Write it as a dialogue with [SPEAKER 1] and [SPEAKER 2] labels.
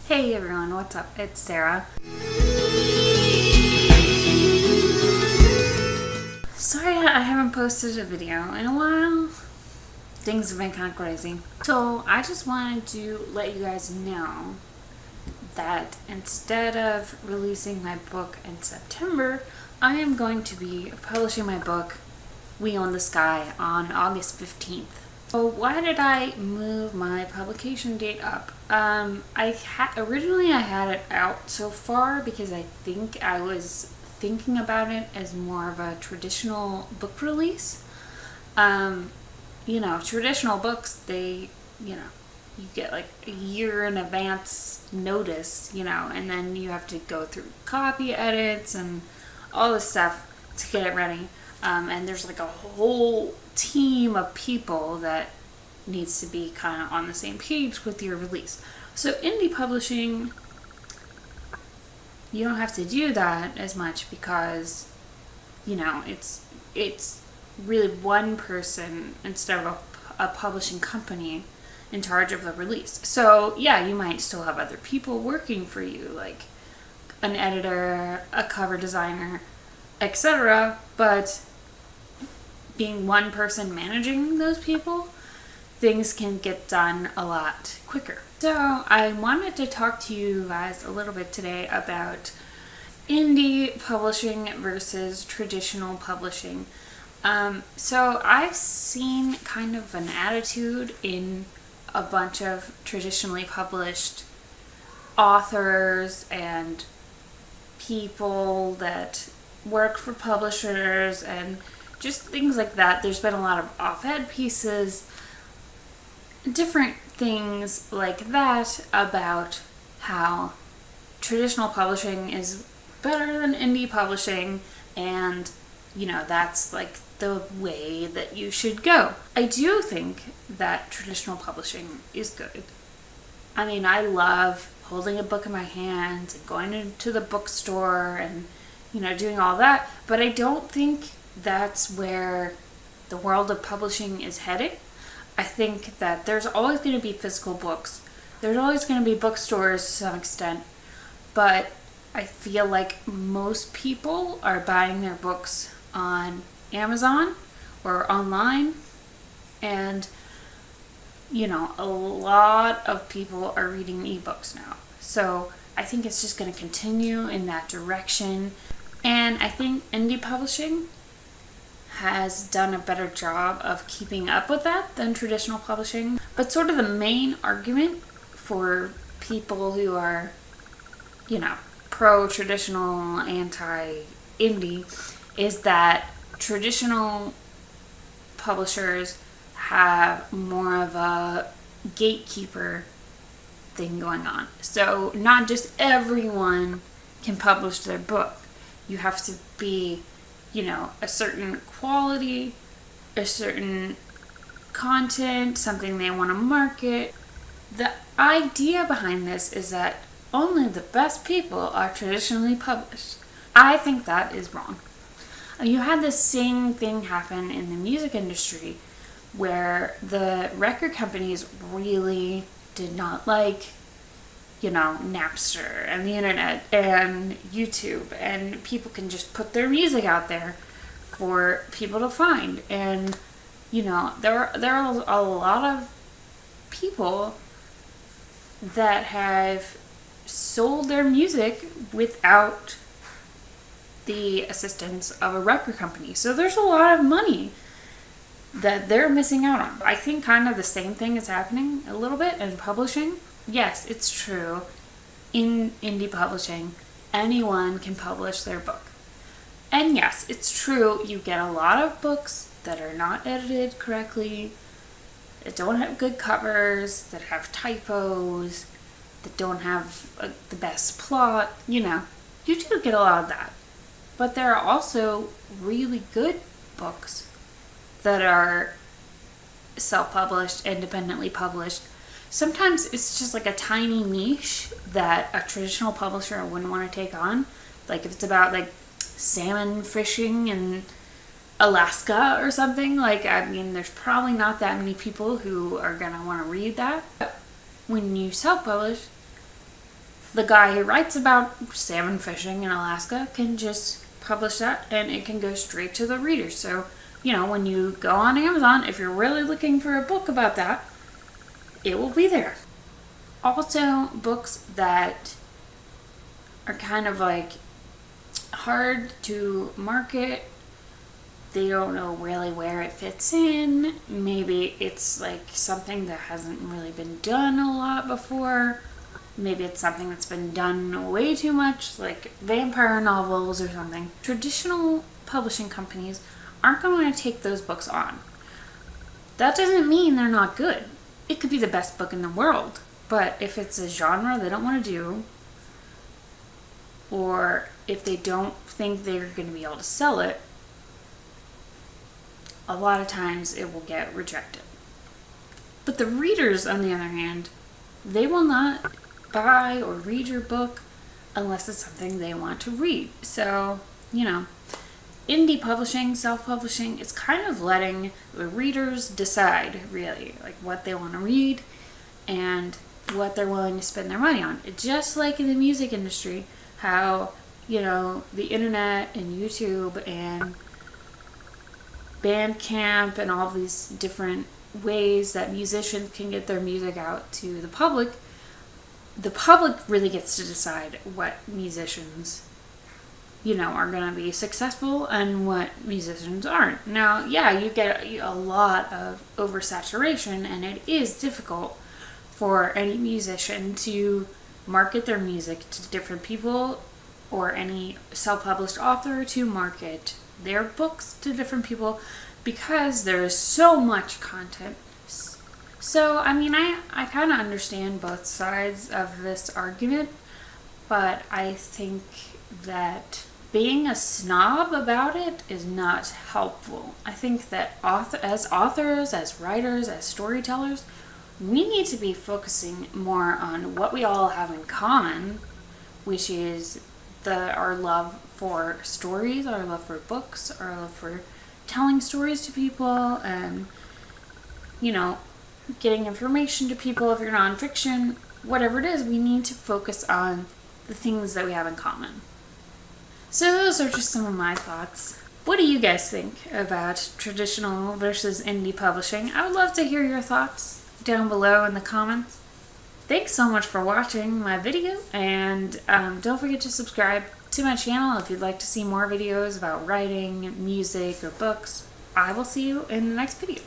[SPEAKER 1] Hey everyone, what's up? It's Sarah. Sorry I haven't posted a video in a while. Things have been kind of crazy. So I just wanted to let you guys know that instead of releasing my book in September, I am going to be publishing my book, We Own the Sky, on August 15th. So why did I move my publication date up? Originally I had it out so far because I think I was thinking about it as more of a traditional book release. Traditional books, you get like a year in advance notice, and then you have to go through copy edits and all this stuff to get it ready. And there's like a whole team of people that needs to be kind of on the same page with your release. So indie publishing, you don't have to do that as much because, it's really one person instead of a publishing company in charge of the release. So yeah, you might still have other people working for you, like an editor, a cover designer, etc. But being one person managing those people, things can get done a lot quicker. So I wanted to talk to you guys a little bit today about indie publishing versus traditional publishing. So I've seen kind of an attitude in a bunch of traditionally published authors and people that work for publishers and just things like that. There's been a lot of op-ed pieces, different things like that about how traditional publishing is better than indie publishing, and that's like the way that you should go. I do think that traditional publishing is good. I mean, I love holding a book in my hands and going into the bookstore and doing all that, but I don't think that's where the world of publishing is heading. I think that there's always going to be physical books. There's always going to be bookstores to some extent, but I feel like most people are buying their books on Amazon or online, and a lot of people are reading ebooks now. So I think it's just going to continue in that direction, and I think indie publishing has done a better job of keeping up with that than traditional publishing. But sort of the main argument for people who are, pro-traditional, anti-indie, is that traditional publishers have more of a gatekeeper thing going on. So not just everyone can publish their book. You have to be a certain quality, a certain content, something they want to market. The idea behind this is that only the best people are traditionally published. I think that is wrong. You had the same thing happen in the music industry where the record companies really did not like Napster and the internet and YouTube, and people can just put their music out there for people to find. And there are a lot of people that have sold their music without the assistance of a record company. So there's a lot of money that they're missing out on. I think kind of the same thing is happening a little bit in publishing. Yes, it's true. In indie publishing, anyone can publish their book. And yes, it's true, you get a lot of books that are not edited correctly, that don't have good covers, that have typos, that don't have the best plot. You do get a lot of that. But there are also really good books that are self-published, independently published. Sometimes it's just like a tiny niche that a traditional publisher wouldn't want to take on. Like if it's about like salmon fishing in Alaska or something, there's probably not that many people who are going to want to read that. But when you self-publish, The guy who writes about salmon fishing in Alaska can just publish that and it can go straight to the reader. So, when you go on Amazon, if you're really looking for a book about that, it will be there. Also, books that are kind of like hard to market. They don't know really where it fits in. Maybe it's like something that hasn't really been done a lot before. Maybe it's something that's been done way too much, like vampire novels or something. Traditional publishing companies aren't going to take those books on. That doesn't mean they're not good. It could be the best book in the world, but if it's a genre they don't want to do, or if they don't think they're going to be able to sell it, a lot of times it will get rejected. But the readers, on the other hand, they will not buy or read your book unless it's something they want to read. So, indie publishing, self-publishing, it's kind of letting the readers decide, really, like what they want to read and what they're willing to spend their money on. It's just like in the music industry, how, the internet and YouTube and Bandcamp and all these different ways that musicians can get their music out to the public really gets to decide what musicians, are going to be successful and what musicians aren't. Now, yeah, you get a lot of oversaturation, and it is difficult for any musician to market their music to different people, or any self-published author to market their books to different people, because there is so much content. So, I kind of understand both sides of this argument, but I think that being a snob about it is not helpful. I think that as authors, as writers, as storytellers, we need to be focusing more on what we all have in common, which is our love for stories, our love for books, our love for telling stories to people, and, getting information to people. If you're nonfiction, whatever it is, we need to focus on the things that we have in common. So those are just some of my thoughts. What do you guys think about traditional versus indie publishing? I would love to hear your thoughts down below in the comments. Thanks so much for watching my video, and don't forget to subscribe to my channel if you'd like to see more videos about writing, music, or books. I will see you in the next video.